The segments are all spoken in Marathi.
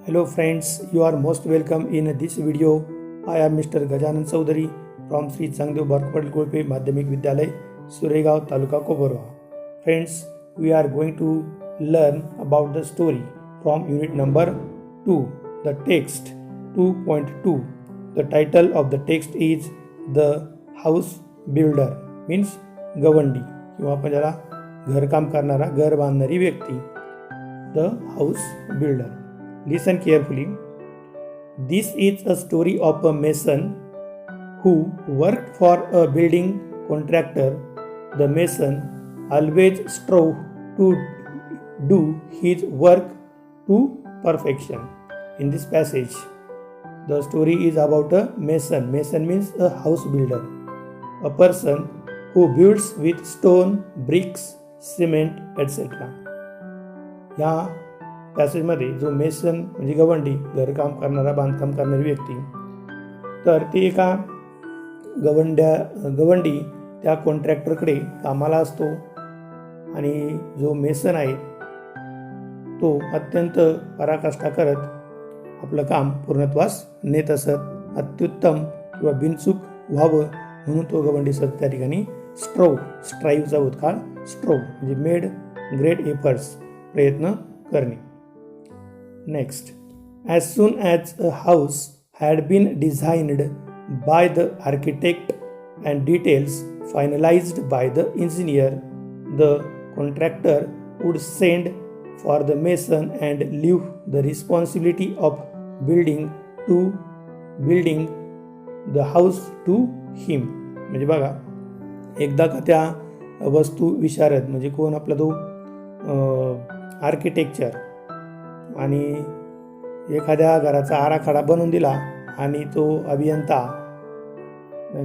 Hello friends, you are most welcome in this video. I am Mr. Gajanan Chaudhary from Sri Changdev Barkapal Golpe Madhyamik Vidyalay, Suregaon, Taluka Koborwa. Friends, we are going to learn about the story from unit number 2, the text 2.2. The title of the text is The House Builder, means गवंडी किंवा आपण ज्याला घरकाम करणारा, घर बांधणारी व्यक्ती, the house builder. Listen carefully. This is a story of a mason who worked for a building contractor. The mason always strove to do his work to perfection. In this passage, the story is about a mason. Mason means a house builder, a person who builds with stone, bricks, cement, etc. या पॅसेजमध्ये जो मेसन म्हणजे गवंडी, घरकाम करणारा, बांधकाम करणारी व्यक्ती, तर ती एका गवंडी त्या कॉन्ट्रॅक्टरकडे कामाला असतो आणि जो मेसन आहे तो अत्यंत पराकाष्ठा करत आपलं काम पूर्णत्वास नेत असत. अत्युत्तम किंवा बिनचूक व्हावं म्हणून तो गवंडी सतत त्या ठिकाणी स्ट्राईव्हचा भूतकाळ स्ट्रोव म्हणजे मेड ग्रेट एफर्ट्स, प्रयत्न करणे. Next, as soon as a house had been designed by the architect and details finalized by the engineer, the contractor would send for the mason and leave the responsibility of building the house to him. म्हणजे बघा, एकदा का त्या वस्तू विशारद म्हणजे कोण आपला तो आर्किटेक्चर आणि एखाद्या घराचा आराखडा बनवून दिला आणि तो अभियंता,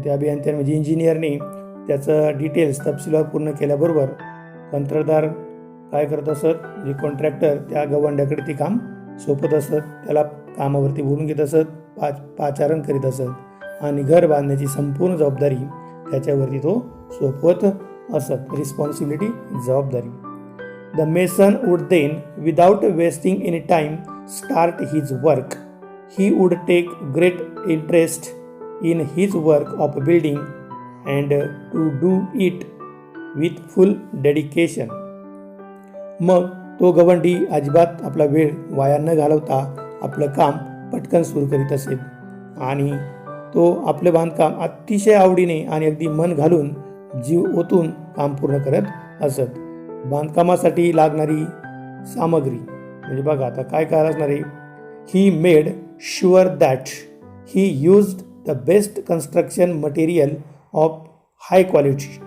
त्या अभियंत्याने म्हणजे इंजिनियरने त्याचं डिटेल्स तपशीलवार पूर्ण केल्याबरोबर कंत्राटदार काय करत असत, जे कॉन्ट्रॅक्टर त्या गवंड्याकडे ते काम सोपत असत, त्याला कामावरती बोलून घेत असत, पाचारण करीत असत आणि घर बांधण्याची संपूर्ण जबाबदारी त्याच्यावरती तो सोपवत असत. रिस्पॉन्सिबिलिटी, जबाबदारी. The mason would then, without wasting any time, start his work. He would take great interest in his work of building and to do it with full dedication. मग तो गवंडी अजिबात आपला वेळ वाया न घालवता आपलं काम पटकन सुरू करीत असेल आणि तो आपले बांधकाम अतिशय आवडीने आणि अगदी मन घालून जीव ओतून काम पूर्ण करत असत. बांधकामासाठी लागणारी सामग्री म्हणजे बघा आता काय काय असणार आहे. He made sure that he used the best construction material of high quality.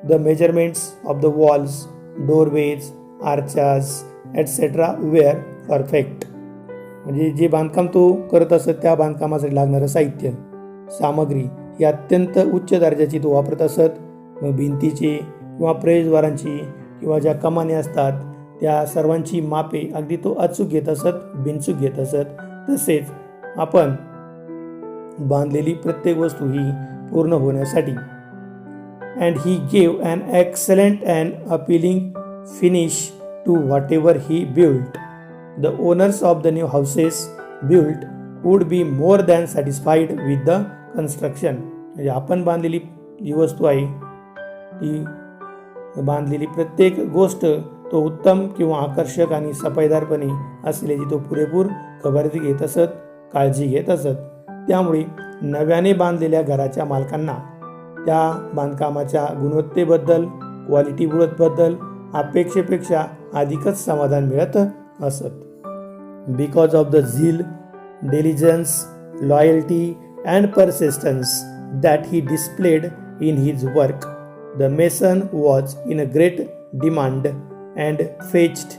The measurements of the walls, doorways, arches etcetera were perfect. म्हणजे जे बांधकाम तो करत असत त्या बांधकामासाठी लागणारं साहित्य, सामग्री ही अत्यंत उच्च दर्जाची तो वापरत असत. मग भिंतीचे किंवा प्रवेशद्वारांची किंवा ज्या कमानी असतात त्या सर्वांची मापे अगदी तो अचूक घेत असत, बिनचूक घेत असत. तसेच आपण बांधलेली प्रत्येक वस्तू ही पूर्ण होण्यासाठी and he gave an excellent and appealing finish to whatever he built. The owners of the new houses built would be more than satisfied with the construction. म्हणजे आपण बांधलेली जी वस्तू आहे ती बांधलेली प्रत्येक गोष्ट तो उत्तम किंवा आकर्षक आणि सफाईदारपणे असल्याची तो पुरेपूर खबरदारी घेत असत, काळजी घेत असत. त्यामुळे नव्याने बांधलेल्या घराच्या मालकांना त्या बांधकामाच्या गुणवत्तेबद्दल, क्वालिटीबद्दल अपेक्षेपेक्षा अधिकच समाधान मिळत असत. Because of the zeal, diligence, loyalty and persistence that he displayed in his work, the mason was in a great demand and fetched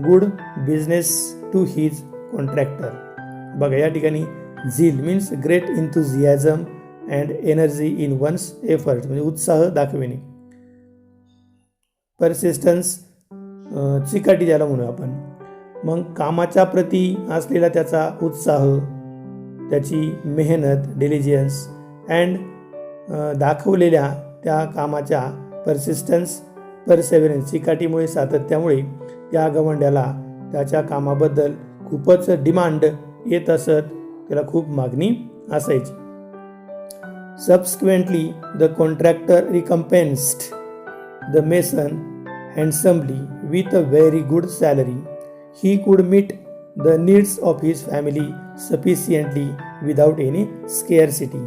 good business to his contractor. बघा या ठिकाणी झील means great enthusiasm and energy in one's effort म्हणजे उत्साह दाखविणे. परसिस्टन्स चिकाटी ज्याला म्हणू आपण. मग कामाच्या प्रती असलेला त्याचा उत्साह, त्याची मेहनत, डिलिजन्स अँड दाखवलेल्या त्या कामाच्या परसिस्टन्स, चिकाटीमुळे, सातत्यामुळे त्या गवंड्याला त्याच्या कामाबद्दल खूपच डिमांड येत असत, त्याला खूप मागणी असायची. Subsequently the contractor recompensed the mason handsomely with a very good salary. He could meet the needs of his family sufficiently without any scarcity.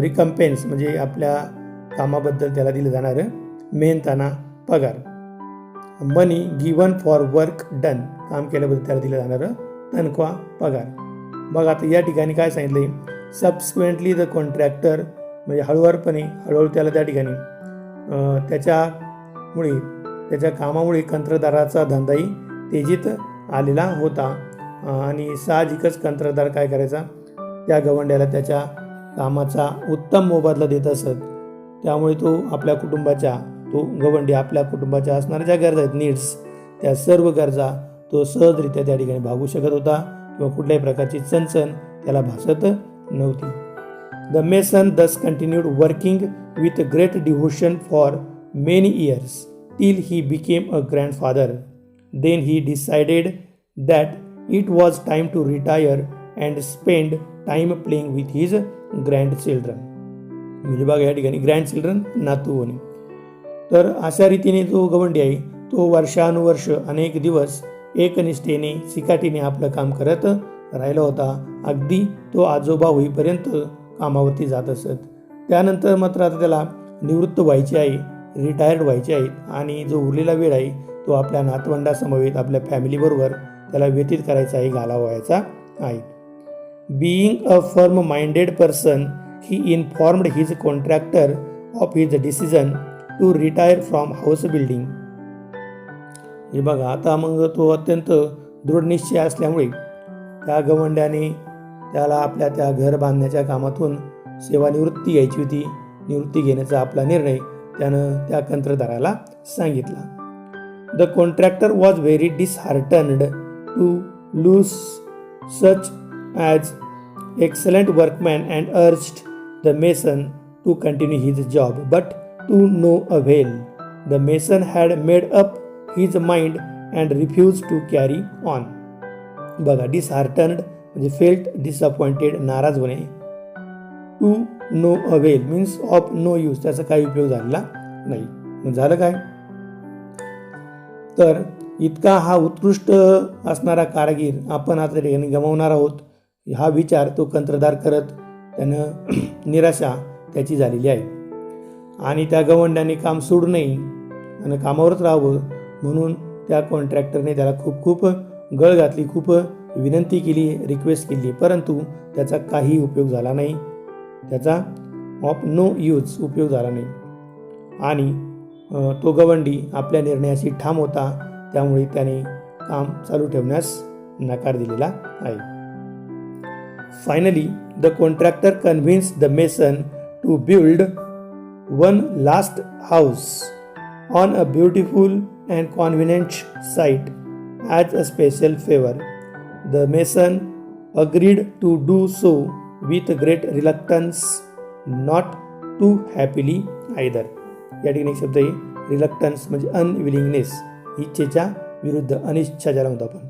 रिकम्पेन्स म्हणजे आपल्या कामाबद्दल त्याला दिलं जाणारं मेहनताना पगार. मनी गिवन फॉर वर्क डन, काम केल्याबद्दल त्याला दिलं जाणारं तनख्वा पगार. बघा आता या ठिकाणी काय सांगितलंय, सबसिक्वेंटली द कॉन्ट्रॅक्टर म्हणजे हळूहळू त्याला त्या ठिकाणी त्याच्या कामामुळे कंत्राटदाराचा धंदाही तेजीत आलेला होता. आणि साहजिकच कंत्राटदार काय करायचा, त्या गवंड्याला त्याच्या कामाचा उत्तम मोबदला देत असत. त्यामुळे तो गवंडी आपल्या कुटुंबाच्या असणाऱ्या ज्या गरजा आहेत, नीड्स, त्या सर्व गरजा तो सहजरित्या त्या ठिकाणी भागू शकत होता किंवा कुठल्याही प्रकारची चणचण त्याला भासत नव्हती. द मेसन दस continued working with great devotion for many years till he became a grandfather. Then he decided that it was time to retire and spend time playing with his grandchildren. म्हणजे बघा या ठिकाणी ग्रँडचिल्ड्रन, नातू होणे. तर अशा रीतीने जो गवंडी आहे तो वर्षानुवर्ष अनेक दिवस एकनिष्ठेने चिकाटीने आपलं काम करत राहिला होता. अगदी तो आजोबा होईपर्यंत कामावरती जात असत. त्यानंतर मात्र आता त्याला निवृत्त व्हायचे आहे, रिटायर्ड व्हायचे आहेत आणि जो उरलेला वेळ आहे तो आपल्या नातवंडासमवेत आपल्या फॅमिलीबरोबर त्याला व्यतीत करायचा आहे, घालवायचा आहे. Being a firm minded person he informed his contractor of his decision to retire from house building. हे बघा आता मग तो अत्यंत दृढ निश्चय असल्यामुळे त्या गवंड्याने त्याला आपल्या त्या घर बांधण्याच्या कामातून सेवानिवृत्ती घ्यायची होती. निवृत्ती घेण्याचा आपला निर्णय त्यानं त्या कंत्राटदाराला सांगितला. The contractor was very disheartened to lose such as excellent workman and urged the mason to continue his job but to no avail. The mason had made up his mind and refuse to carry on. बघा डिसहार्टन्ड म्हणजे फेल्ट डिसअपॉइंटेड, नाराज होणे. To no avail means of no use, त्याचा काही उपयोग झालेला नाही. मग झालं काय, तर इतका हा उत्कृष्ट असणारा कारागीर आपण आता ठिकाणी गमावणार आहोत, हा विचार तो कंत्राटदार करत त्यानं निराशा त्याची झालेली आहे. आणि त्या गवंड्याने काम सोडू नये आणि कामावरच राहावं म्हणून त्या कॉन्ट्रॅक्टरने त्याला खूप गळ घातली, खूप विनंती केली, रिक्वेस्ट केली, परंतु त्याचा काही उपयोग झाला नाही. त्याचा ऑफ नो यूज उपयोग झाला नाही. आणि तो गवंडी आपल्या निर्णयाशी ठाम होता, त्यामुळे त्याने काम चालू ठेवण्यास नकार दिलेला आहे. Finally the contractor convinced the mason to build one last house on a beautiful and convenient site as a special favour. The mason agreed to do so with great reluctance, not too happily either. या ठिकाणी एक शब्द आहे रिलक्टन्स म्हणजे अनविलिंगनेस, इच्छेच्या विरुद्ध, अनिच्छा ज्याला म्हणतो आपण.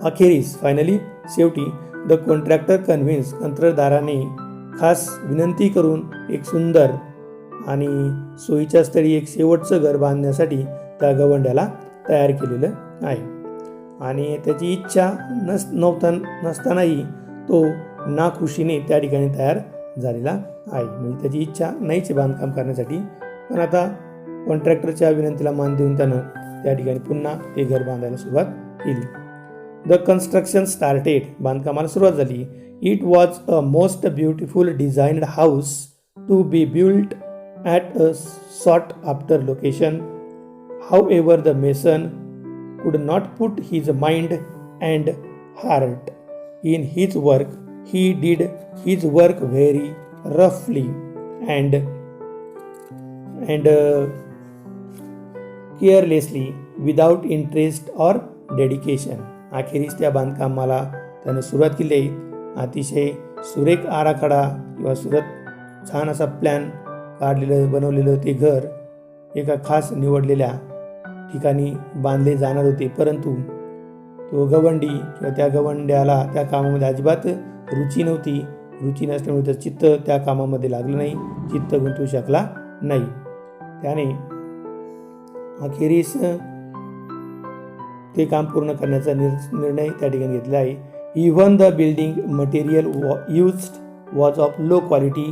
अखेरीस फायनली शेवटी द कॉन्ट्रॅक्टर कन्व्हिन्स, कंत्राटदाराने खास विनंती करून एक सुंदर आणि सोयीच्या स्थळी एक शेवटचं घर बांधण्यासाठी त्या गवंड्याला तयार केलेलं आहे. आणि त्याची इच्छा नसतानाही तो नाखुशीने त्या ठिकाणी तयार झालेला आहे. म्हणजे त्याची इच्छा नाहीच बांधकाम करण्यासाठी, पण आता कॉन्ट्रॅक्टरच्या विनंतीला मान देऊन त्यानं त्या ठिकाणी पुन्हा ते घर बांधायला सुरुवात केली. द कन्स्ट्रक्शन स्टार्टेड, बांधकामाला सुरुवात झाली. It was a most beautiful designed house to be built at a sought after location. However the mason could not put his mind and heart in his work. He did his work very roughly and carelessly without interest or dedication. अखेरीस त्या बांधकामाला त्याने सुरुवात केली आहे. अतिशय सुरेख आराखडा किंवा छान असा प्लॅन बनवलेलं ते घर एका खास निवडलेल्या ठिकाणी बांधले जाणार होते, परंतु तो गवंडी किंवा त्या गवंड्याला त्या कामामध्ये अजिबात रुची नव्हती. रुची नसल्यामुळे त्याचं चित्त त्या कामामध्ये लागलं नाही, चित्त गुंतवू शकला नाही. त्याने अखेरीस ते काम पूर्ण करण्याचा निर्णय त्या ठिकाणी घेतला आहे. Even the building material used was of low quality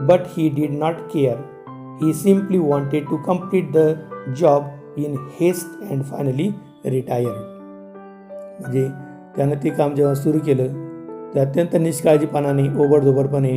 but he did not care. He simply wanted to complete the job in haste and finally retired. म्हणजे त्यानं ते काम जेव्हा सुरू केलं ते अत्यंत निष्काळजीपणाने ओबडधोबडपणे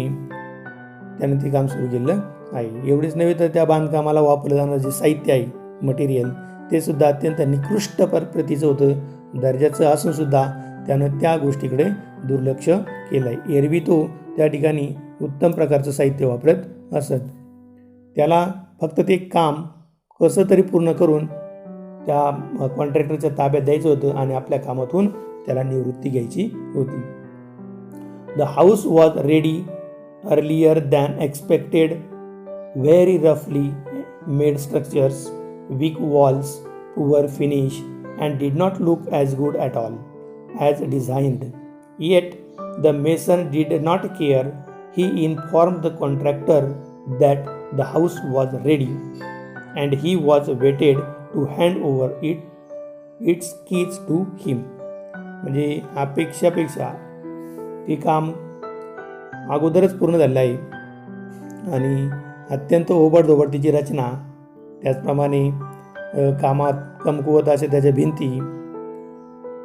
त्यानं ते काम सुरू केलं आहे. एवढेच नव्हे तर त्या बांधकामाला वापरलं जाणारं जे साहित्य आहे, मटेरियल, ते सुद्धा अत्यंत निकृष्ट प्रतीचं होतं, दर्जाचं असून सुद्धा त्यानं त्या गोष्टीकडे दुर्लक्ष केलं आहे. एरवी तो त्या ठिकाणी उत्तम प्रकारचं साहित्य वापरत असत. त्याला फक्त ते काम कसं तरी पूर्ण करून त्या कॉन्ट्रॅक्टरच्या ताब्यात द्यायचं होतं आणि आपल्या कामातून त्याला निवृत्ती घ्यायची होती. The house was ready earlier than expected. Very रफली made structures, weak walls, poor finish and did not look as good at all as designed. Yet the mason did not care. He informed the contractor that the house was ready and he was waited to hand over its keys to him. म्हणजे अपेक्षापेक्षा ते काम अगोदरच पूर्ण झालं आहे आणि अत्यंत ओबडधोबड तिची रचना, त्याचप्रमाणे कामात कमकुवत अशा त्याच्या भिंती,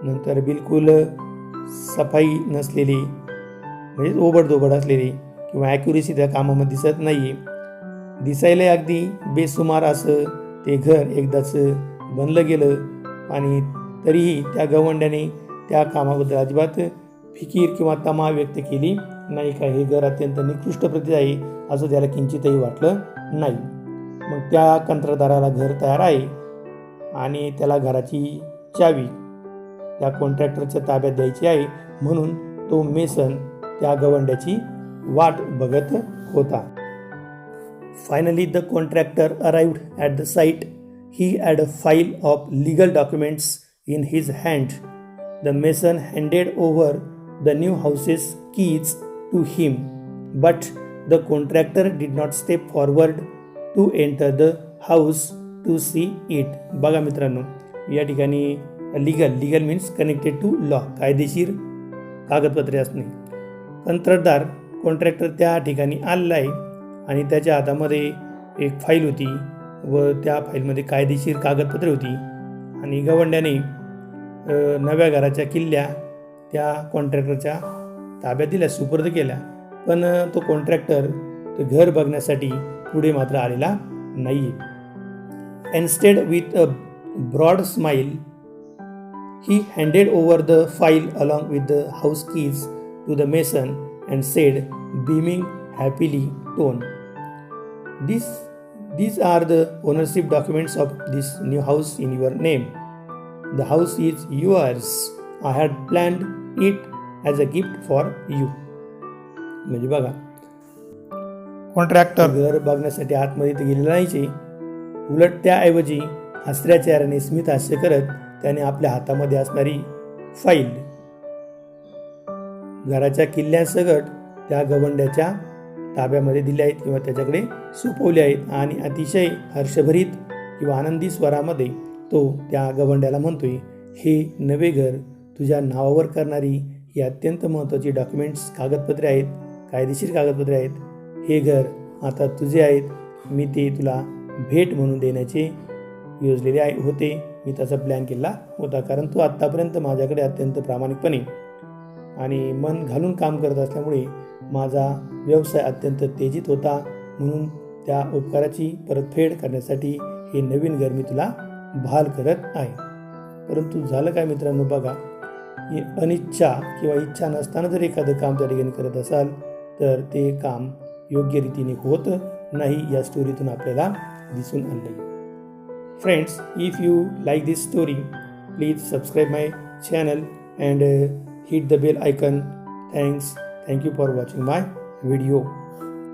नंतर बिलकुल सफाई नसलेली म्हणजे ओबडधोबड असलेली किंवा ॲक्युरेसी त्या कामामध्ये दिसत नाही. दिसायला अगदी बेसुमार असं ते घर एकदाच बनलं गेलं आणि तरीही त्या गवंड्याने त्या कामाबद्दल अजिबात फिकीर किंवा तमा व्यक्त केली नाही. का हे घर अत्यंत निकृष्ट प्रतीचं आहे असं त्याला किंचितही वाटलं नाही. मग त्या कंत्राटदाराला घर तयार आहे आणि त्याला घराची चावी त्या कॉन्ट्रॅक्टरच्या ताब्यात द्यायची आहे, म्हणून तो मेसन त्या गवंड्याची वाट बघत होता. Finally the contractor arrived at the site. He had a file of legal documents in his hand. The mason handed over the new houses keys to him but the contractor did not step forward to enter the house to see it. बघा मित्रांनो, या ठिकाणी legal means connected to law, कायदेशीर कागदपत्रे असणे. कंत्राटदार कॉन्ट्रॅक्टर त्या ठिकाणी आलेला आहे आणि त्याच्या हातामध्ये एक फाईल होती व त्या फाईलमध्ये कायदेशीर कागदपत्रे होती आणि गवंड्याने नव्या घराच्या किल्ल्या त्या कॉन्ट्रॅक्टरच्या ताब्यात दिल्या, सुपूर्द केल्या. पण तो कॉन्ट्रॅक्टर ते घर बघण्यासाठी पुढे मात्र आलेला नाही. Instead, with a broad smile, he handed over the file along with the house keys to the mason and said, beaming happily tone, These are the ownership documents of this new house in your name. The house is yours. I had planned it as a gift for you. म्हणजे बघा, कॉन्ट्रॅक्टर घर बघण्यासाठी आतमध्ये तर गेलेला नाहीचे, उलट त्याऐवजी हसऱ्या चेहऱ्याने स्मित हास्य करत त्याने आपल्या हातामध्ये असणारी फाईल घराच्या किल्ल्यासकट त्या गवंड्याच्या ताब्यामध्ये दिल्या आहेत किंवा त्याच्याकडे सोपवल्या आहेत आणि अतिशय हर्षभरीत किंवा आनंदी स्वरामध्ये तो त्या गवंड्याला म्हणतोय, हे नवे घर तुझ्या नावावर करणारी ही अत्यंत महत्त्वाची डॉक्युमेंट्स, कागदपत्रे आहेत, कायदेशीर कागदपत्रे आहेत. हे घर आता तुझे आहेत. मी ते तुला भेट म्हणून देण्याचे योजलेले होते. मी त्याचा प्लॅन केला होता, कारण तो आत्तापर्यंत माझ्याकडे अत्यंत प्रामाणिकपणे आणि मन घालून काम करत असल्यामुळे माझा व्यवसाय अत्यंत तेजीत होता. म्हणून त्या उपकाराची परतफेड करण्यासाठी हे नवीन घर मी तुला बहाल करत आहे. परंतु झालं काय मित्रांनो, बघा, ही अनिच्छा किंवा इच्छा नसताना जर एखादं काम त्या ठिकाणी करत असाल तर ते काम योग्य रीतीने होत नाही, या स्टोरीतून आपल्याला दिसून आले. Friends, if you like this story, please subscribe my channel and hit the bell icon. Thank you for watching my video.